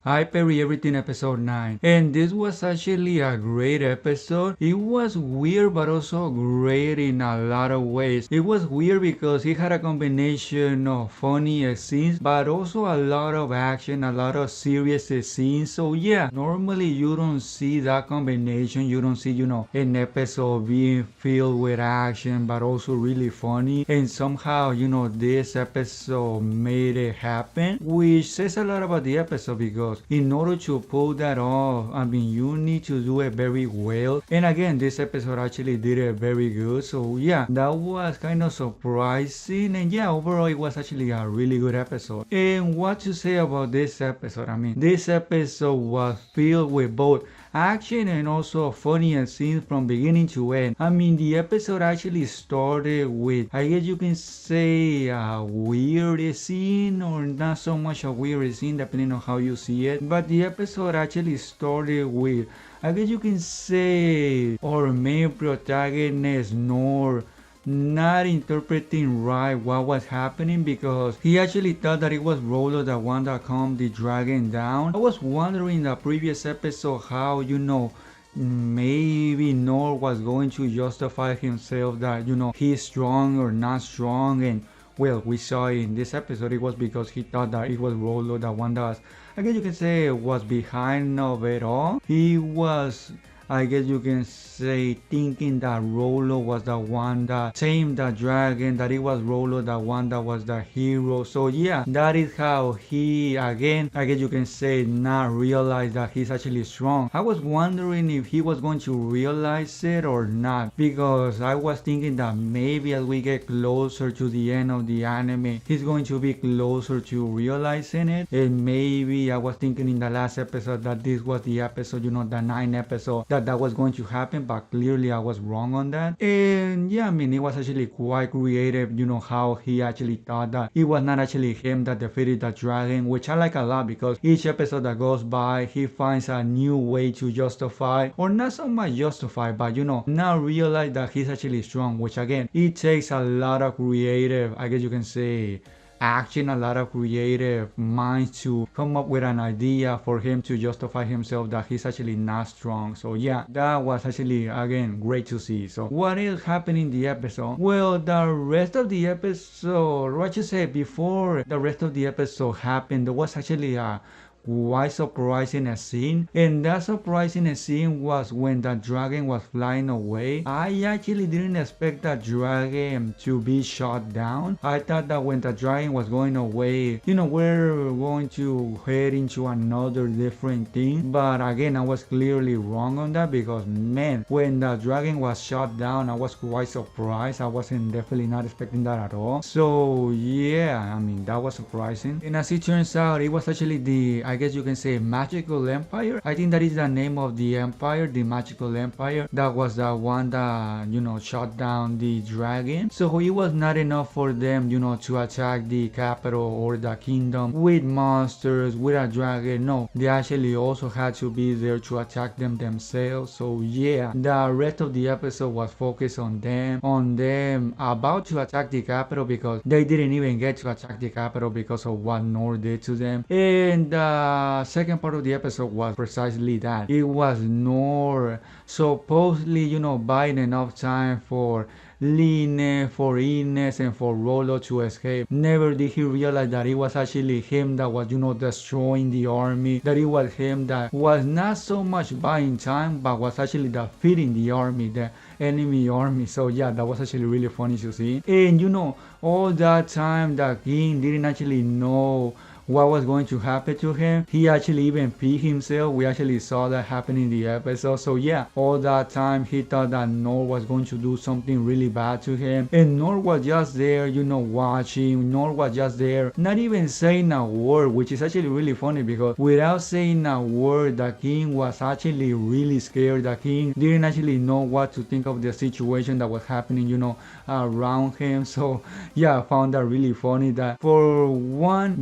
Hi Parry Everything episode 9. And this was actually a great episode. It was weird but also great in a lot of ways. It was weird because it had a combination of funny scenes but also a lot of action, a lot of serious scenes. So yeah, normally you don't see that combination. You don't see, an episode being filled with action but also really funny. And somehow, this episode made it happen, which says a lot about the episode because in order to pull that off, I mean, you need to do it very well. And again, this episode actually did it very good. So yeah, that was kind of surprising. And yeah, overall, it was actually a really good episode. And what to say about this episode? I mean, this episode was filled with both action and also funny scenes from beginning to end. I mean, the episode actually started with, I guess you can say, a weird scene or not so much a weird scene depending on how you see it. But the episode actually started with, I guess you can say, our main protagonist Noor not interpreting right what was happening because he actually thought that it was Rolo the one that calmed the dragon down. I was wondering in the previous episode how, maybe Noor was going to justify himself that, he's strong or not strong. And well, we saw in this episode it was because he thought that it was Rolo the one that was, I guess you can say, was behind of it all. He was, I guess you can say, thinking that Rolo was the one that tamed the dragon, that it was Rolo the one that was the hero. So yeah, that is how he, again, I guess you can say, not realize that he's actually strong. I was wondering if he was going to realize it or not, because I was thinking that maybe as we get closer to the end of the anime, he's going to be closer to realizing it. And maybe I was thinking in the last episode that this was the episode, the 9th episode, that was going to happen, but clearly I was wrong on that. And yeah, I mean, it was actually quite creative, how he actually thought that it was not actually him that defeated the dragon, which I like a lot because each episode that goes by, he finds a new way to justify, or not so much justify, but now realize that he's actually strong, which again, it takes a lot of creative, I guess you can say, action, a lot of creative minds to come up with an idea for him to justify himself that he's actually not strong. So yeah, that was actually, again, great to see. So what else happened in the episode? Well, the rest of the episode, what you say, before the rest of the episode happened, there was actually a quite surprising scene, and that surprising scene was when the dragon was flying away. I actually didn't expect the dragon to be shot down. I thought that when the dragon was going away, we're going to head into another different thing, but again, I was clearly wrong on that because man, when the dragon was shot down, I was quite surprised. I wasn't definitely not expecting that at all. So yeah, I mean, that was surprising. And as it turns out, it was actually the, I guess you can say, magical empire. I think that is the name of the empire, the magical empire. That was the one that, shot down the dragon. So it was not enough for them, to attack the capital or the kingdom with monsters, with a dragon. No, they actually also had to be there to attack them themselves. So yeah, the rest of the episode was focused on them about to attack the capital because they didn't even get to attack the capital because of what Noor did to them. And second part of the episode was precisely that. It was Noor supposedly, buying enough time for Lynne, for Ines, and for Rolo to escape. Never did he realize that it was actually him that was, destroying the army. That it was him that was not so much buying time, but was actually defeating the army, the enemy army. So yeah, that was actually really funny to see. And all that time the king didn't actually know what was going to happen to him. He actually even peed himself. We actually saw that happen in the episode. So yeah, all that time he thought that Noor was going to do something really bad to him. And Noor was just there, watching. Noor was just there, not even saying a word, which is actually really funny because without saying a word, the king was actually really scared. The king didn't actually know what to think of the situation that was happening, around him. So yeah, I found that really funny that for one,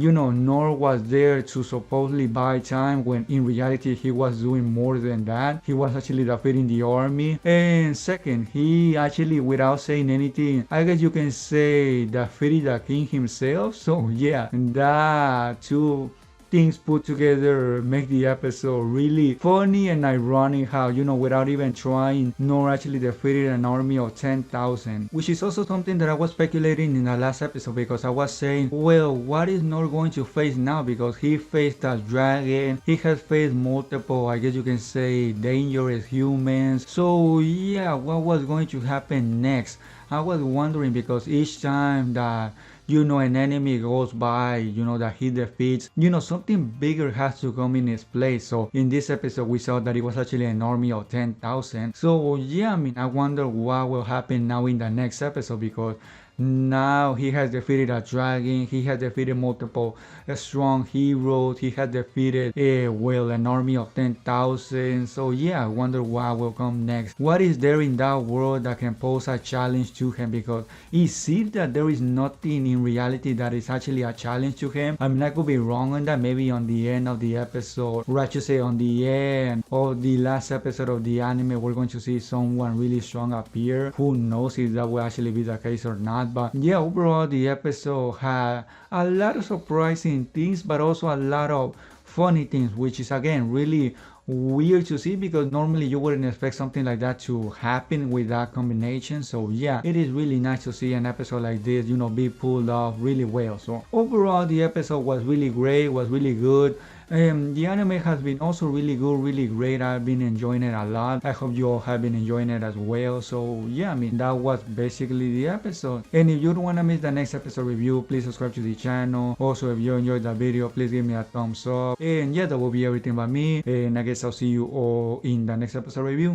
Noor was there to supposedly buy time when in reality he was doing more than that. He was actually defeating the army. And second, he actually, without saying anything, I guess you can say, defeated the king himself. So yeah, that two things put together make the episode really funny and ironic how, without even trying, Noor actually defeated an army of 10,000, which is also something that I was speculating in the last episode because I was saying, well, what is Noor going to face now, because he faced a dragon, he has faced multiple, I guess you can say, dangerous humans. So yeah, what was going to happen next? I was wondering because each time that an enemy goes by, that he defeats, something bigger has to come in his place. So in this episode, we saw that it was actually an army of 10,000. So yeah, I wonder what will happen now in the next episode, because now he has defeated a dragon, he has defeated multiple strong heroes, he has defeated, an army of 10,000. So yeah, I wonder what will come next. What is there in that world that can pose a challenge to him? Because it seems that there is nothing in reality that is actually a challenge to him. I could be wrong on that. Maybe on the end of the episode, or I should say on the end of the last episode of the anime, we're going to see someone really strong appear. Who knows if that will actually be the case or not. But yeah, overall the episode had a lot of surprising things, but also a lot of funny things, which is again really weird to see, because normally you wouldn't expect something like that to happen with that combination. So yeah, it is really nice to see an episode like this, be pulled off really well. So overall the episode was really great, was really good. The anime has been also really good, really great. I've been enjoying it a lot. I hope you all have been enjoying it as well. So yeah, that was basically the episode. And if you don't want to miss the next episode review, please subscribe to the channel. Also, if you enjoyed the video, please give me a thumbs up. And yeah, that will be everything by me. And I guess I'll see you all in the next episode review.